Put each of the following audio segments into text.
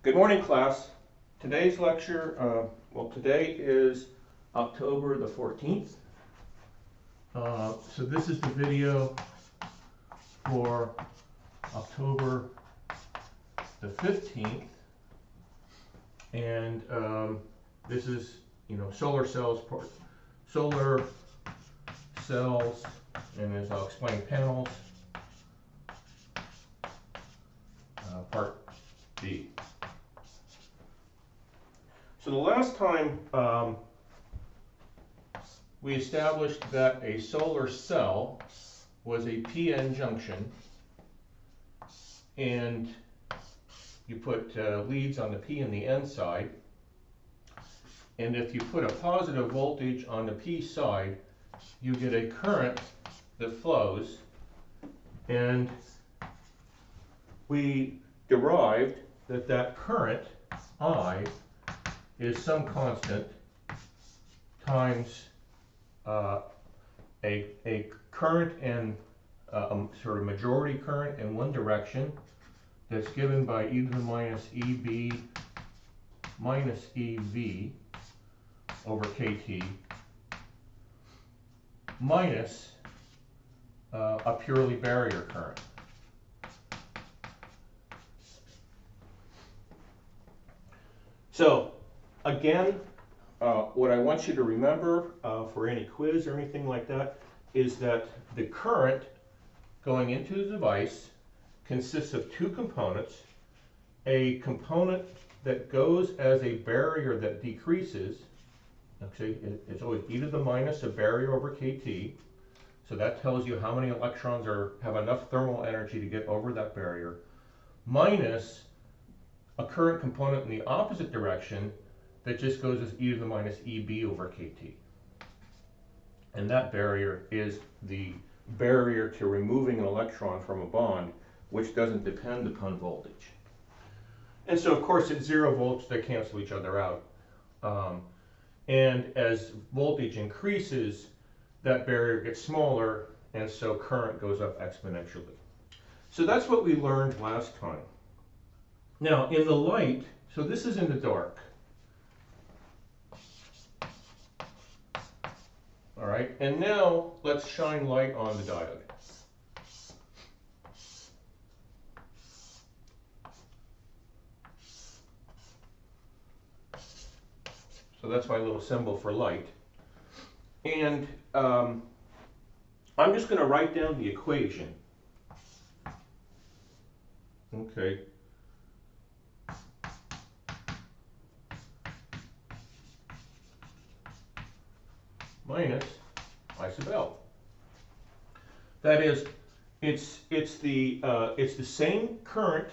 Good morning, class. Today's lecture, today is October the 14th. So this is the video for October the 15th. And this is, solar cells, and as I'll explain, panels, part B. So the last time we established that a solar cell was a p-n junction, and you put leads on the p and the n side, and if you put a positive voltage on the p side, you get a current that flows, and we derived that that current, I, is some constant times a current and sort of majority current in one direction that's given by e to the minus EB minus EV over KT minus a purely barrier current. So again, what I want you to remember for any quiz or anything like that is that the current going into the device consists of two components. A component that goes as a barrier that decreases. Okay, it's always e to the minus a barrier over KT. So that tells you how many electrons have enough thermal energy to get over that barrier, minus a current component in the opposite direction that just goes as e to the minus EB over KT. And that barrier is the barrier to removing an electron from a bond, which doesn't depend upon voltage. And so, of course, at 0 volts, they cancel each other out. And as voltage increases, that barrier gets smaller, and so current goes up exponentially. So that's what we learned last time. Now, in the light, so this is in the dark. All right, and now let's shine light on the diode. So that's my little symbol for light. And I'm just going to write down the equation. Okay. Minus I sub L. That is, it's the same current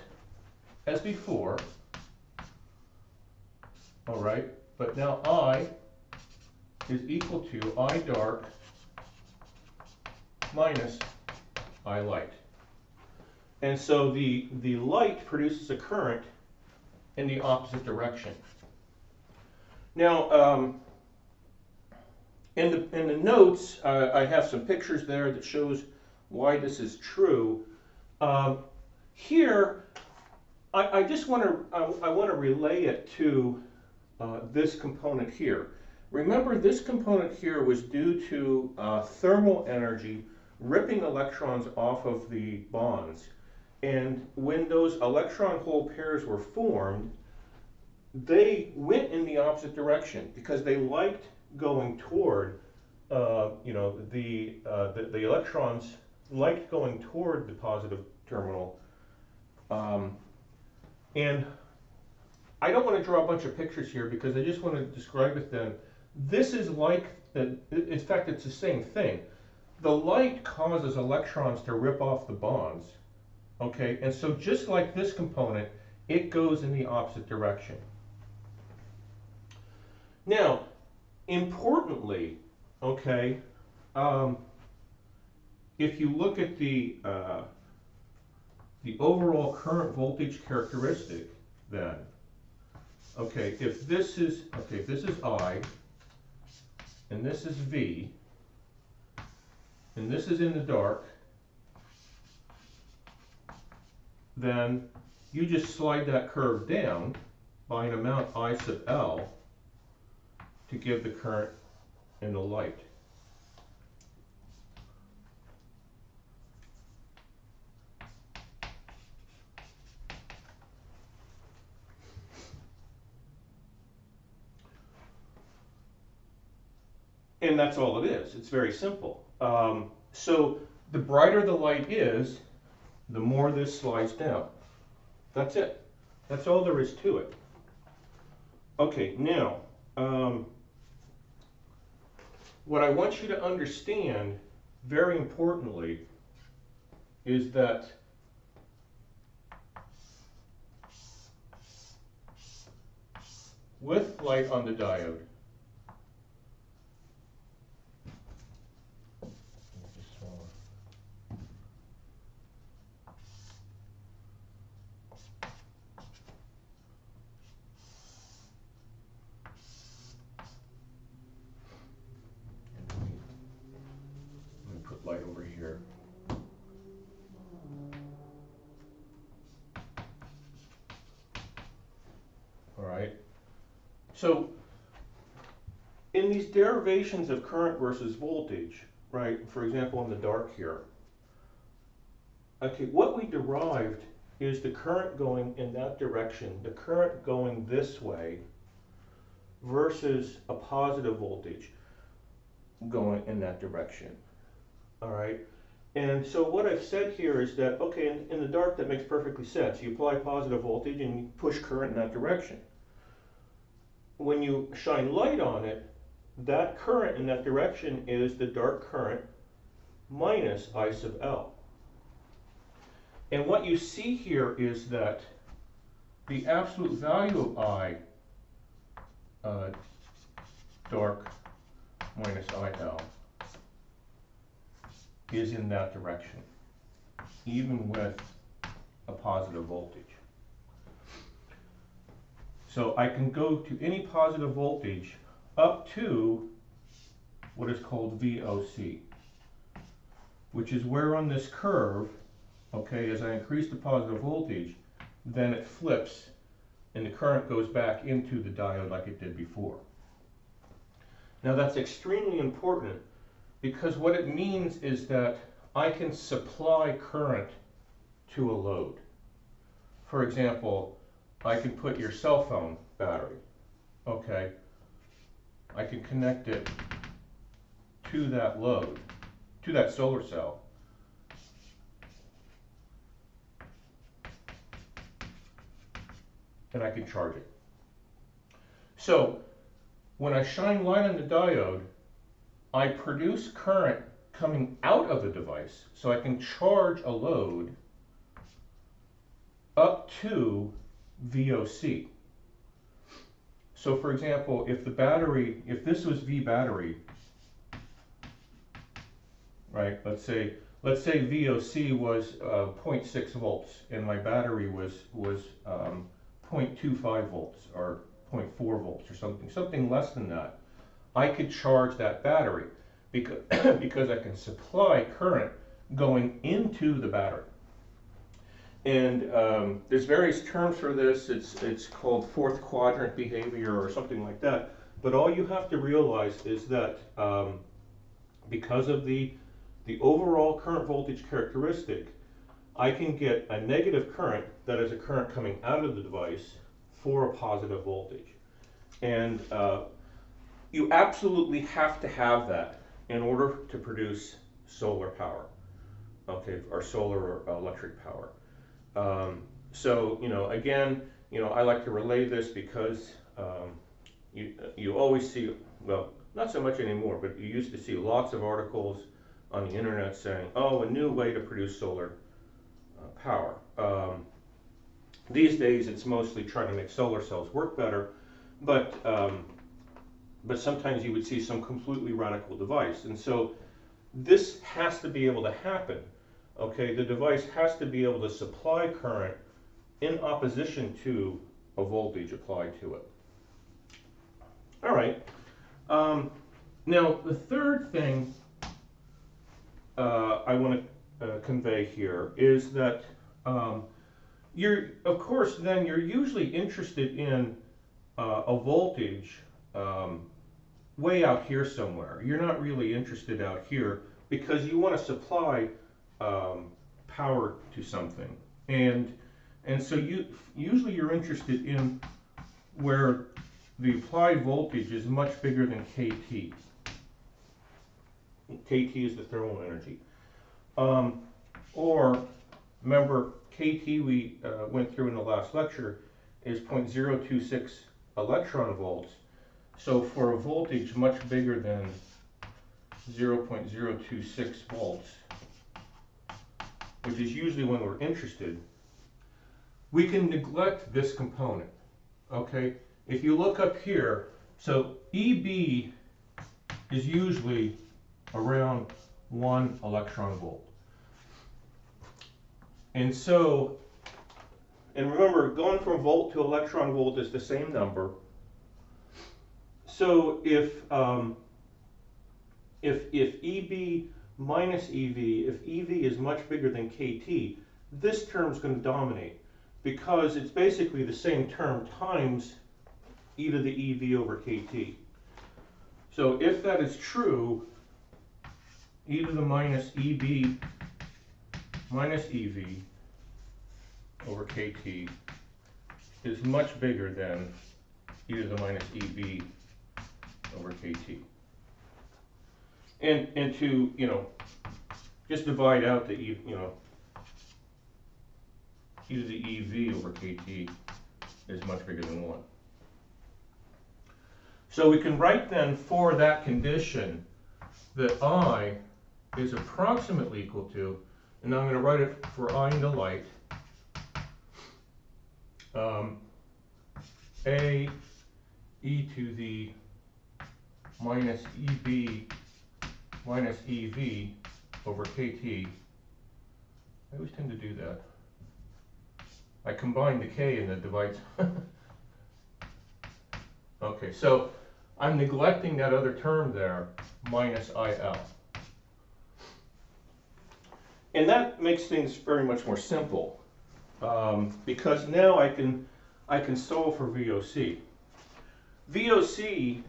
as before. All right, but now I is equal to I dark minus I light. And so the light produces a current in the opposite direction. Now, in the notes, I have some pictures there that shows why this is true. Here, I just want to relay it to this component here. Remember, this component here was due to thermal energy ripping electrons off of the bonds. And when those electron-hole pairs were formed, they went in the opposite direction because they liked going toward, the electrons liked going toward the positive terminal. And I don't want to draw a bunch of pictures here because I just want to describe it then. This is like, in fact, it's the same thing. The light causes electrons to rip off the bonds, okay? And so just like this component, it goes in the opposite direction. Now, importantly, okay, if you look at the overall current voltage characteristic, then, okay, if this is I, and this is V, and this is in the dark, then you just slide that curve down by an amount I sub L to give the current in the light. And that's all it is. It's very simple. So the brighter the light is, the more this slides down. That's it. That's all there is to it. Okay, now, what I want you to understand, very importantly, is that with light on the diode, light over here. All right. So in these derivations of current versus voltage, right, for example, in the dark here, okay, what we derived is the current going in that direction, the current going this way versus a positive voltage going in that direction. All right. And so what I've said here is that, okay, in the dark that makes perfectly sense. You apply positive voltage and you push current in that direction. When you shine light on it, that current in that direction is the dark current minus I sub L. And what you see here is that the absolute value of I dark minus IL is in that direction, even with a positive voltage. So I can go to any positive voltage up to what is called VOC, which is where on this curve, okay, as I increase the positive voltage, then it flips and the current goes back into the diode like it did before. Now that's extremely important, because what it means is that I can supply current to a load. For example, I can put your cell phone battery, okay? I can connect it to that load, to that solar cell. And I can charge it. So when I shine light on the diode, I produce current coming out of the device, so I can charge a load up to VOC. So for example, if the battery, if this was V battery, right, let's say VOC was 0.6 volts and my battery was 0.25 volts or 0.4 volts or something less than that, I could charge that battery because, because I can supply current going into the battery. And there's various terms for this. It's called fourth quadrant behavior or something like that. But all you have to realize is that because of the overall current voltage characteristic, I can get a negative current, that is a current coming out of the device, for a positive voltage. And you absolutely have to have that in order to produce solar power, okay, or solar or electric power. So, you know, again, you know, I like to relay this because you always see, well, not so much anymore, but you used to see lots of articles on the internet saying, oh, a new way to produce solar power. These days, it's mostly trying to make solar cells work better, but sometimes you would see some completely radical device. And so this has to be able to happen. Okay, the device has to be able to supply current in opposition to a voltage applied to it. All right. Now, the third thing I want to convey here is that of course, then you're usually interested in a voltage way out here somewhere. You're not really interested out here because you want to supply power to something, and so usually you're interested in where the applied voltage is much bigger than kT. kT is the thermal energy. Or remember, kT we went through in the last lecture is 0.026 electron volts. So for a voltage much bigger than 0.026 volts, which is usually when we're interested, we can neglect this component, okay? If you look up here, so EB is usually around 1 electron volt. And so, and remember, going from volt to electron volt is the same number. So if EB minus EV, if EV is much bigger than KT, this term's going to dominate because it's basically the same term times e to the EV over KT. So if that is true, e to the minus EB minus EV over KT is much bigger than e to the minus EB over KT. And to, just divide out the e to the EV over KT is much bigger than 1. So we can write then for that condition that I is approximately equal to, and now I'm going to write it for I into light, A e to the minus EB minus EV over KT. I always tend to do that. I combine the K and the divides. Okay, so I'm neglecting that other term there, minus IL. And that makes things very much more simple because now I can solve for VOC. VOC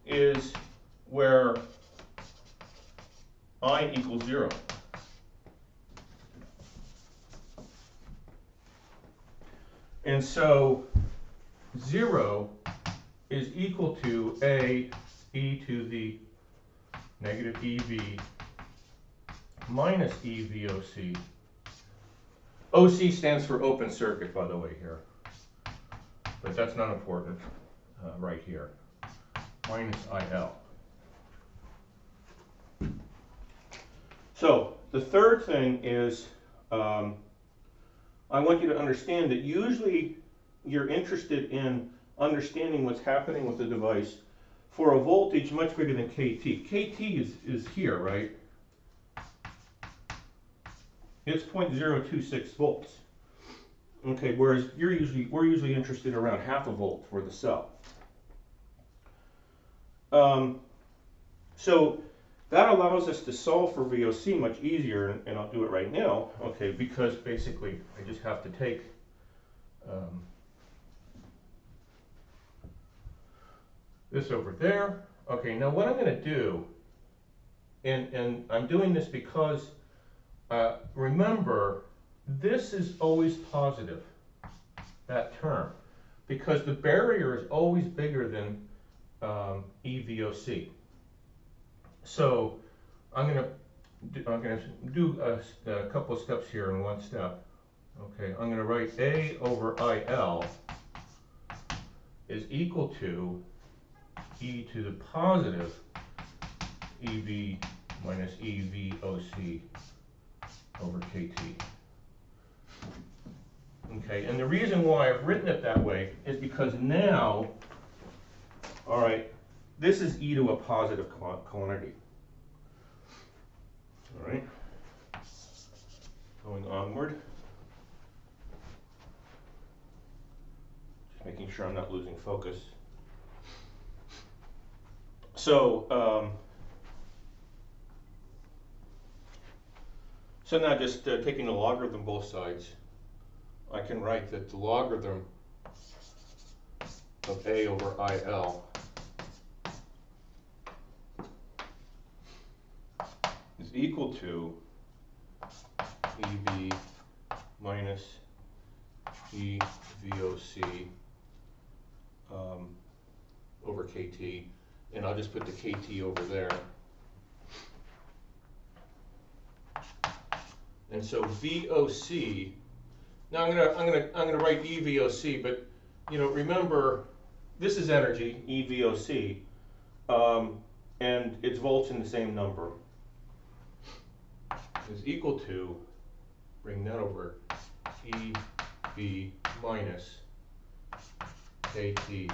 is where I equals 0. And so 0 is equal to A e to the negative EV minus EVOC. OC stands for open circuit, by the way, here. But that's not important right here. Minus IL. So the third thing is I want you to understand that usually you're interested in understanding what's happening with the device for a voltage much bigger than KT. KT is here, right? It's 0.026 volts. Okay, whereas we're usually interested around half a volt for the cell. So that allows us to solve for VOC much easier, and I'll do it right now, okay, because basically I just have to take this over there. Okay, now what I'm going to do, and I'm doing this because remember, this is always positive, that term, because the barrier is always bigger than EVOC. So I'm going to do a couple of steps here in one step. Okay, I'm going to write A over IL is equal to e to the positive EV minus EVOC over KT. Okay, and the reason why I've written it that way is because now, all right, this is e to a positive quantity. All right, going onward. Just making sure I'm not losing focus. So, So now just taking the logarithm both sides, I can write that the logarithm of A over IL is equal to EV minus EVOC over KT, and I'll just put the KT over there. And so VOC. Now I'm gonna write EVOC, but remember this is energy EVOC, and it's volts in the same number. Is equal to, bring that over, EV minus KT,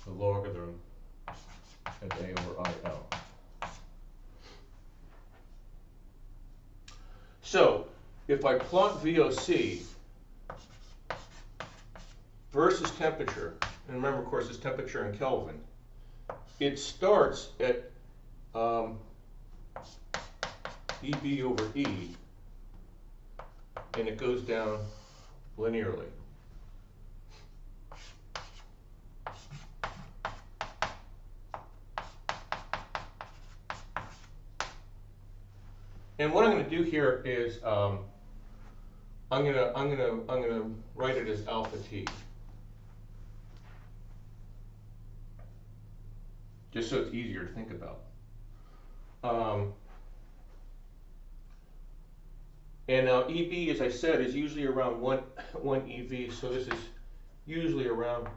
the logarithm of A over IL. So if I plot VOC versus temperature, and remember, of course, it's temperature in Kelvin, it starts at EB over E, and it goes down linearly. And what I'm going to do here is I'm going to write it as alpha T, just so it's easier to think about. And now EB, as I said, is usually around 1 EV, so this is usually around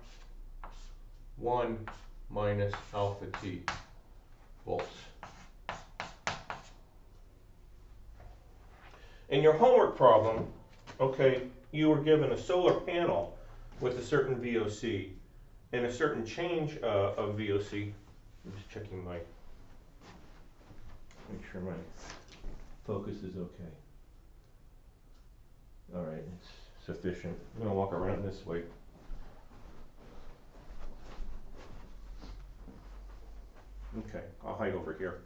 1 minus alpha T volts. In your homework problem, okay, you were given a solar panel with a certain VOC and a certain change of VOC. I'm just checking make sure my focus is okay. All right, it's sufficient. I'm gonna walk around this way. Okay, I'll hide over here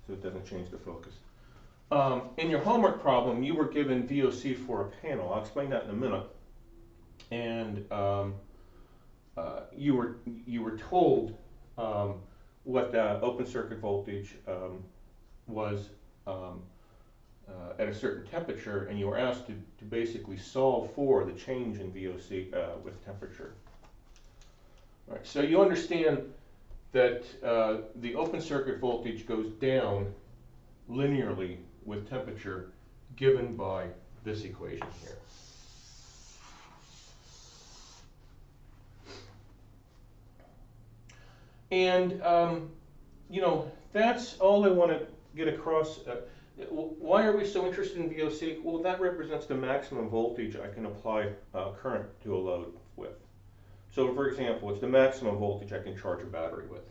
so it doesn't change the focus. In your homework problem, you were given VOC for a panel. I'll explain that in a minute. And you were told what the open circuit voltage was at a certain temperature, and you were asked to basically solve for the change in VOC with temperature. All right, so you understand that the open circuit voltage goes down linearly with temperature given by this equation here. And that's all I want to get across. Why are we so interested in VOC? Well, that represents the maximum voltage I can apply current to a load with. So for example, it's the maximum voltage I can charge a battery with.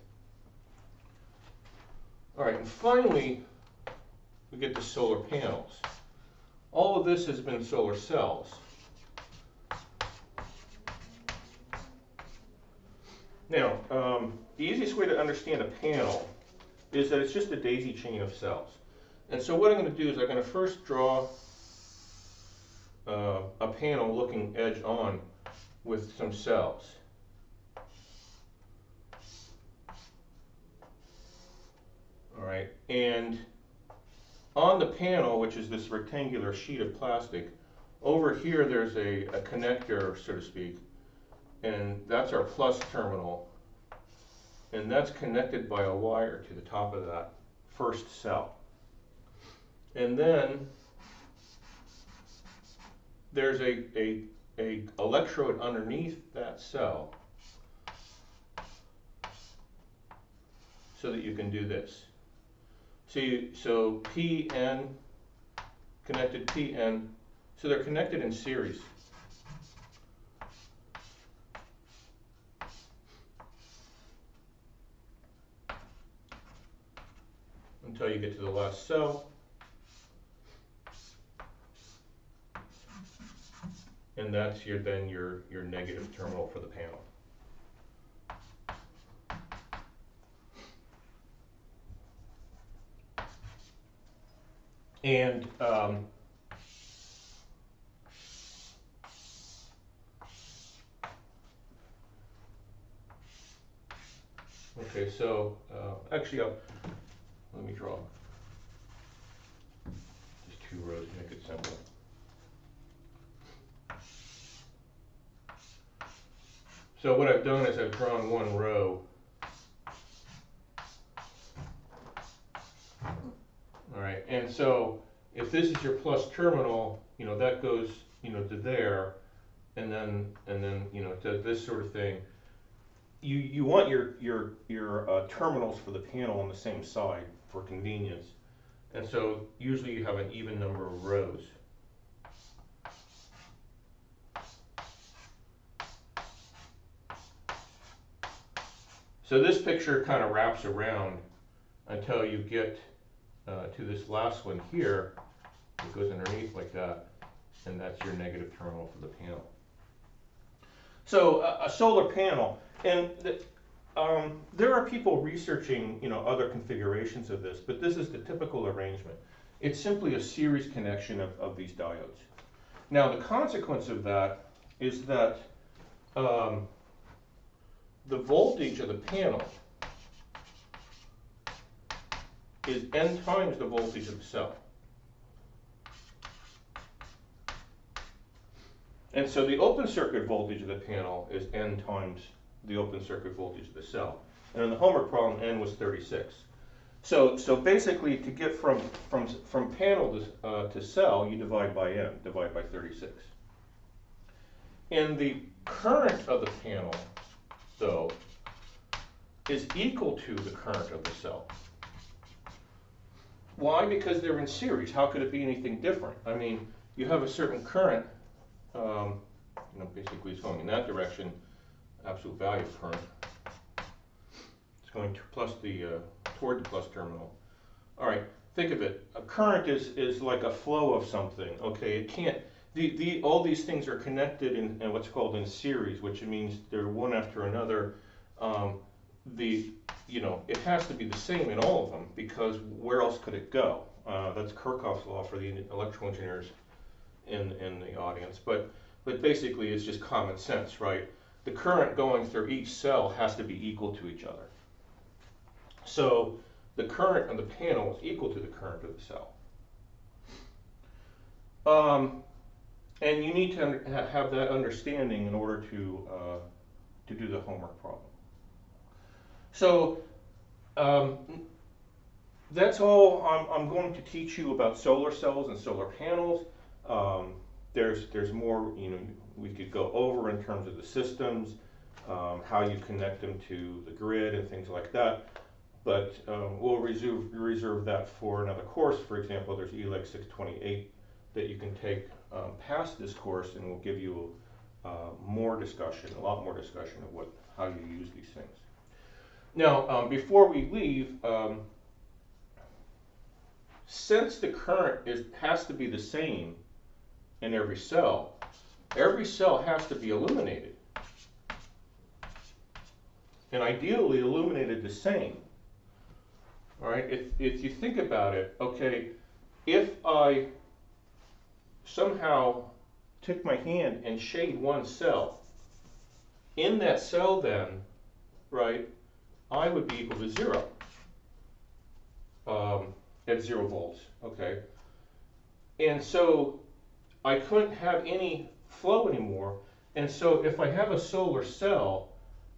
All right, and finally, we get to solar panels. All of this has been solar cells. Now, the easiest way to understand a panel is that it's just a daisy chain of cells. And so what I'm going to do is I'm going to first draw a panel looking edge on with some cells. All right, and on the panel, which is this rectangular sheet of plastic, over here there's a connector, so to speak, and that's our plus terminal, and that's connected by a wire to the top of that first cell. And then there's a electrode underneath that cell so that you can do this. So PN, connected PN, so they're connected in series. Until you get to the last cell. And that's your negative terminal for the panel. And okay, so actually, let me draw just 2 rows to make it simple. So what I've done is I've drawn 1 row. All right, and so if this is your plus terminal, you know, that goes, you know, to there, and then you know, to this sort of thing. You want your terminals for the panel on the same side for convenience, and so usually you have an even number of rows. So this picture kind of wraps around until you get to this last one here. It goes underneath like that, and that's your negative terminal for the panel. So a solar panel, and there are people researching, you know, other configurations of this, but this is the typical arrangement. It's simply a series connection of these diodes. Now the consequence of that is that the voltage of the panel is n times the voltage of the cell. And so the open circuit voltage of the panel is n times the open circuit voltage of the cell. And in the homework problem, n was 36. So basically, to get from panel to cell, you divide by n, divide by 36. And the current of the panel, though, is equal to the current of the cell. Why? Because they're in series. How could it be anything different? I mean, you have a certain current, you know, basically it's going in that direction, absolute value of current. It's going to plus toward the plus terminal. All right, think of it. A current is like a flow of something. Okay, it can't. All these things are connected in what's called in series, which means they're one after another. You know, it has to be the same in all of them, because where else could it go? That's Kirchhoff's law for the electrical engineers in the audience. But basically, it's just common sense, right? The current going through each cell has to be equal to each other. So the current of the panel is equal to the current of the cell. And you need to have that understanding in order to do the homework problem. So that's all I'm going to teach you about solar cells and solar panels. There's more, you know, we could go over in terms of the systems, how you connect them to the grid and things like that. But we'll reserve that for another course. For example, there's ELEC 628 that you can take past this course, and we'll give you more discussion, a lot more discussion of how you use these things. Now, before we leave, since the current has to be the same in every cell has to be illuminated, and ideally illuminated the same. All right, if you think about it, okay, if I somehow took my hand and shade one cell, in that cell then, right, I would be equal to 0 at 0 volts, okay? And so I couldn't have any flow anymore. And so if I have a solar cell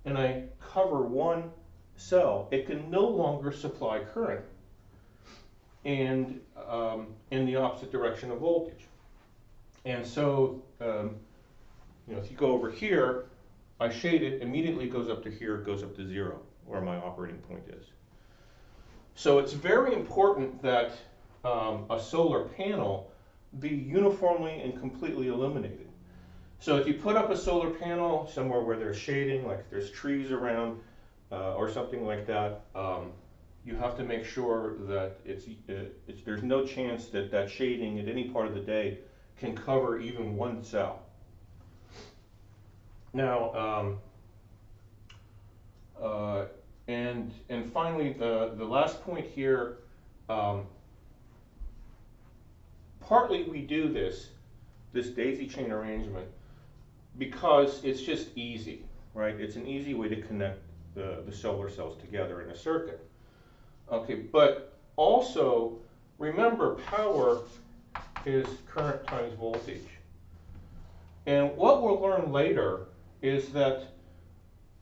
and I cover one cell, it can no longer supply current and in the opposite direction of voltage. And so, you know, if you go over here, I shade it, immediately goes up to here, it goes up to 0, where my operating point is. So it's very important that a solar panel be uniformly and completely illuminated. So if you put up a solar panel somewhere where there's shading, like there's trees around or something like that, you have to make sure that there's no chance that that shading at any part of the day can cover even one cell. Now, and finally, the last point here, partly we do this daisy chain arrangement because it's just easy, right? It's an easy way to connect the solar cells together in a circuit. Okay, but also remember power is current times voltage. And what we'll learn later is that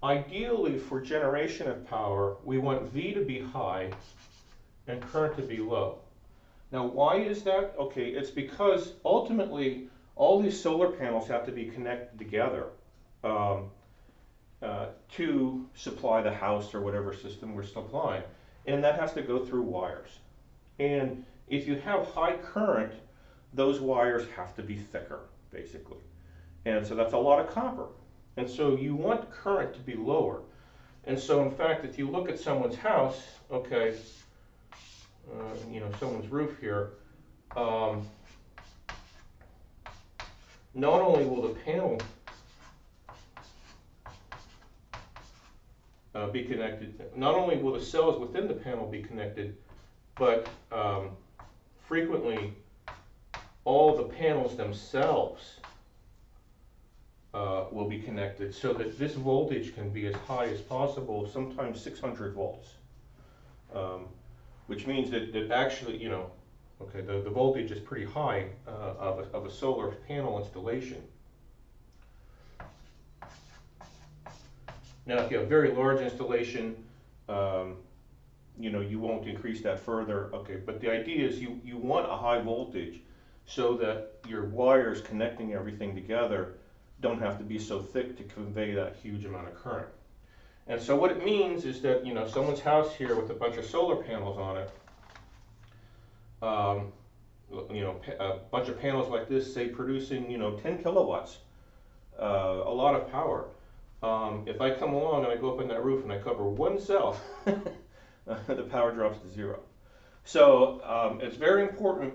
ideally for generation of power, we want V to be high and current to be low. Now why is that? Okay, it's because ultimately all these solar panels have to be connected together to supply the house or whatever system we're supplying. And that has to go through wires. And if you have high current, those wires have to be thicker, basically. And so that's a lot of copper. And so you want current to be lower. And so in fact, if you look at someone's house, okay, you know, someone's roof here, not only will the panel be connected, not only will the cells within the panel be connected, but frequently all the panels themselves will be connected so that this voltage can be as high as possible, sometimes 600 volts, which means that actually, you know, okay, the voltage is pretty high of a solar panel installation. Now, if you have a very large installation, you know, you won't increase that further. Okay, but the idea is you want a high voltage so that your wires connecting everything together don't have to be so thick to convey that huge amount of current. And so what it means is that, you know, someone's house here with a bunch of solar panels on it, you know, a bunch of panels like this, say producing, you know, 10 kilowatts, a lot of power. If I come along and I go up in that roof and I cover one cell, the power drops to 0. So it's very important,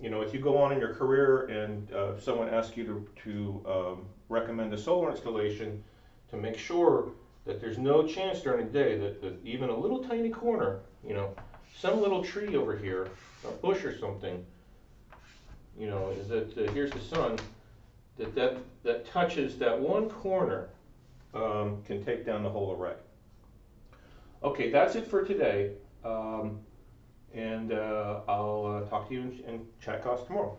you know, if you go on in your career and someone asks you to recommend a solar installation, to make sure that there's no chance during the day that even a little tiny corner, you know, some little tree over here, a bush or something, you know, is that here's the sun, that touches that one corner can take down the whole array. Okay, that's it for today, and I'll talk to you in chat class tomorrow.